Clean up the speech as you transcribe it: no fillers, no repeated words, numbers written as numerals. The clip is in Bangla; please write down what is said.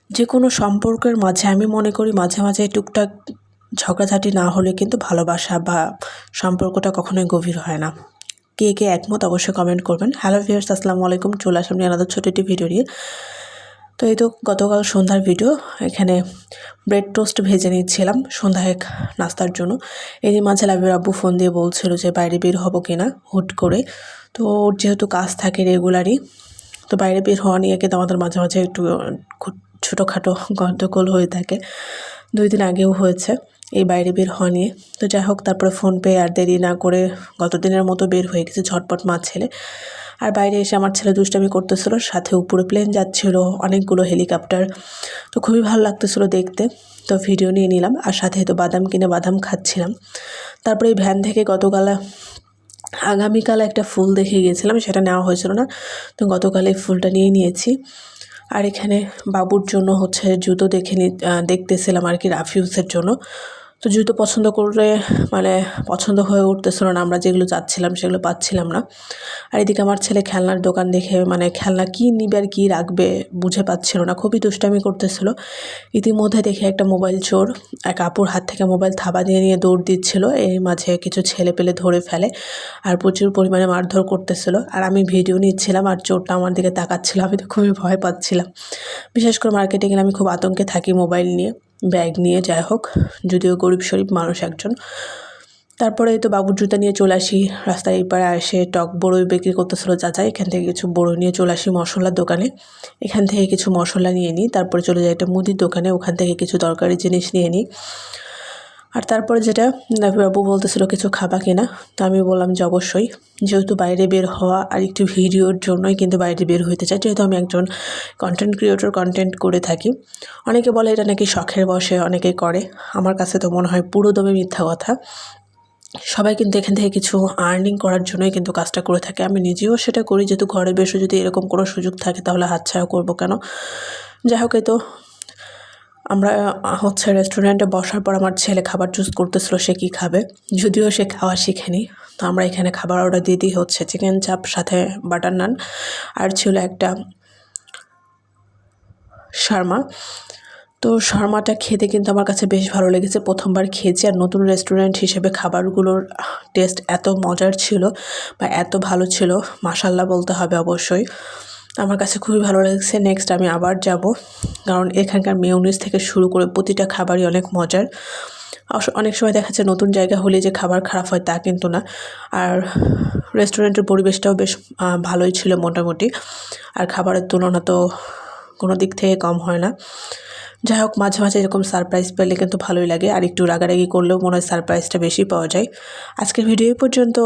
যে কোনো সম্পর্কের মাঝে আমি মনে করি মাঝে মাঝে টুকটাক ঝগড়াঝাটি না হলে কিন্তু ভালোবাসা বা সম্পর্কটা কখনোই গভীর হয় না। কে কে একমত অবশ্যই কমেন্ট করবেন। হ্যালো ভিউয়ার্স, আসসালামু আলাইকুম। চলে আসলাম আলাদা ছোট একটি ভিডিও নিয়ে। তো এই তো গতকাল সন্ধ্যার ভিডিও। এখানে ব্রেড টোস্ট ভেজে নিচ্ছিলাম সন্ধ্যায় নাস্তার জন্য। এরই মাঝে লাবির আব্বু ফোন দিয়ে বলছিল যে বাইরে বের হব কিনা হুট করে। তো ওর যেহেতু কাজ থাকে রেগুলারই, তো বাইরে বের হওয়া নিয়ে কিন্তু আমাদের মাঝে মাঝে একটু ছোটোখাটো গন্ডগোল হয়ে থাকে। 2 দিন আগেও হয়েছে এই বাইরে বের হওয়া নিয়ে। তো যাই হোক, তারপরে ফোন পেয়ে আর দেরি না করে গত দিনের মতো বের হয়ে গেছে ঝটপট মা ছেলে। আর বাইরে এসে আমার ছেলে দুষ্টামি করতেছিল, সাথে উপরে প্লেন যাচ্ছিল, অনেকগুলো হেলিকপ্টার। তো খুবই ভালো লাগতেছিল দেখতে। তো ভিডিও নিয়ে নিলাম, আর সাথে তো বাদাম কিনে বাদাম খাচ্ছিলাম। তারপরে এই ভ্যান থেকে আগামীকাল একটা ফুল দেখে গিয়েছিলাম, সেটা নেওয়া হয়েছিল না। তো গতকাল এই ফুলটা নিয়ে নিয়েছি। আর এখানে বাবুর জন্য হচ্ছে জুতো দেখতেছিলাম আর কি, রাফিউজের জন্য। তো জুতো পছন্দ করে পছন্দ হয়ে উঠতেছিল না, আমরা যেগুলো চাচ্ছিলাম সেগুলো পাচ্ছিলাম না। আর এদিকে আমার ছেলে খেলনার দোকান দেখে খেলনা কী নিবে আর কী রাখবে বুঝে পাচ্ছিল না, খুবই দুষ্টামি করতেছিল। ইতিমধ্যে দেখে একটা মোবাইল চোর এক আপুর হাত থেকে মোবাইল থাবা দিয়ে নিয়ে দৌড় দিচ্ছিল। এর মাঝে কিছু ছেলে পেলে ধরে ফেলে আর প্রচুর পরিমাণে মারধর করতেছিল। আর আমি ভিডিও নিচ্ছিলাম আর চোরটা আমার দিকে তাকাচ্ছিল, আমি তো খুবই ভয় পাচ্ছিলাম। বিশেষ করে মার্কেটে গেলে আমি খুব আতঙ্কে থাকি মোবাইল নিয়ে, ব্যাগ নিয়ে। যাই হোক, যদিও গরিব শরীফ মানুষ একজন। তারপরে তো বাবুর জুতা নিয়ে চলে আসি রাস্তায়। এই পাড়ে এসে টক বড়ই বিক্রি করতেছিল চাচা, এখান থেকে কিছু বড়ই নিয়ে চলে আসি মশলার দোকানে। এখান থেকে কিছু মশলা নিয়ে নিই, তারপরে চলে যাই একটা মুদির দোকানে, ওখান থেকে কিছু দরকারি জিনিস নিয়ে নিই। আর তারপরে যেটা বাবু বলতেছিল কিছু খাবা কিনা, তো আমি বললাম যে অবশ্যই, যেহেতু বাইরে বের হওয়া আর একটু ভিডিওর জন্যই কিন্তু বাইরে বের হইতে চাই, যেহেতু আমি একজন কন্টেন্ট ক্রিয়েটর, কন্টেন্ট করে থাকি। অনেকে বলে এটা নাকি শখের বশে অনেকে করে, আমার কাছে তো মনে হয় পুরোদমে মিথ্যা কথা। সবাই কিন্তু এখান থেকে কিছু আর্নিং করার জন্যই কিন্তু কাজটা করে থাকে। আমি নিজেও সেটা করি, যেহেতু ঘরে বসে যদি এরকম কোনো সুযোগ থাকে তাহলে হাতছাড়া করবো কেন। যাই হোক, এই তো আমরা হচ্ছে রেস্টুরেন্টে বসার পর আমার ছেলে খাবার চুজ করতেছিল সে কী খাবে, যদিও সে খাওয়া শিখেনি। তো আমরা এখানে খাবার অর্ডার দিয়ে দিই হচ্ছে চিকেন চাপ, সাথে বাটার নান, আর ছিল একটা শর্মা। তো শর্মাটা খেতে কিন্তু আমার কাছে বেশ ভালো লেগেছে, প্রথমবার খেয়েছি। আর নতুন রেস্টুরেন্ট হিসেবে খাবারগুলোর টেস্ট এত মজার ছিল বা এত ভালো ছিল, মাশাআল্লাহ বলতে হবে অবশ্যই। আমার কাছে খুবই ভালো লেগেছে। নেক্সট আমি আবার যাব, কারণ এখানকার মেয়োনিজ থেকে শুরু করে প্রতিটা খাবারই অনেক মজার। অনেক সময় দেখা যাচ্ছে নতুন জায়গা হলে যে খাবার খারাপ হয় তা কিন্তু না। আর রেস্টুরেন্টের পরিবেশটাও বেশ ভালোই ছিল মোটামুটি। আর খাবারের তুলনা তো কোনো দিক থেকে কম হয় না। যাই হোক, মাঝে মাঝে এরকম সারপ্রাইজ পেলে কিন্তু ভালোই লাগে, আর একটু রাগারাগি করলেও মনে হয় সারপ্রাইজটা বেশি পাওয়া যায়। আজকের ভিডিও এই পর্যন্ত।